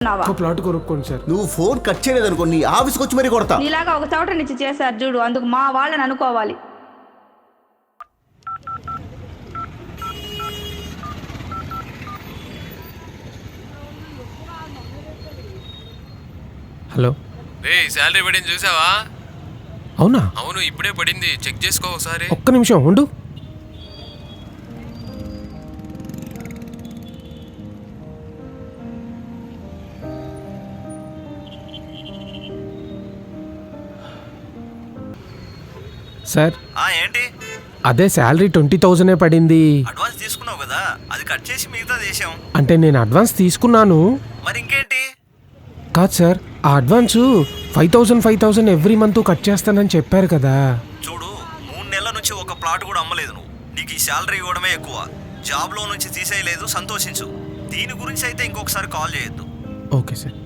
ఒక ప్లాట్ కొనుక్కోండి సార్. నువ్వు ఫోన్ కట్ చేయలేదు అనుకో, నీ ఆఫీస్కి వచ్చి మరీ కొడతా. నీలాగా ఒక చోట నుంచి చేశారు చూడు, అందుకు మా వాళ్ళని అనుకోవాలి. హలో, శాలరీ పడింది చూసావా? అవునా? అవును, ఇప్పుడే పడింది, చెక్ చేసుకో ఒకసారి. ఒక్క నిమిషం ఉండు. సార్ ఏంటి? అదే శాలరీ 20,000 పడింది. అడ్వాన్స్ తీసుకున్నావు కదా, అది కట్ చేసి మిగతా చేసాం. అంటే నేను అడ్వాన్స్ తీసుకున్నాను. మరి ఇంకేంటి? కాదు సార్, ఆ అడ్వాన్స్ 5,000 ఎవ్రీ మంత్ కట్ చేస్తానని చెప్పారు కదా. చూడు, 3 నెలల నుంచి ఒక ప్లాట్ కూడా అమ్మలేదు నువ్వు. నీకు ఈ శాలరీ ఇవ్వడమే ఎక్కువ. జాబ్లో నుంచి తీసేయలేదు, సంతోషించు. దీని గురించి అయితే ఇంకొకసారి కాల్ చేయొద్దు. Okay sir. పెట్టే.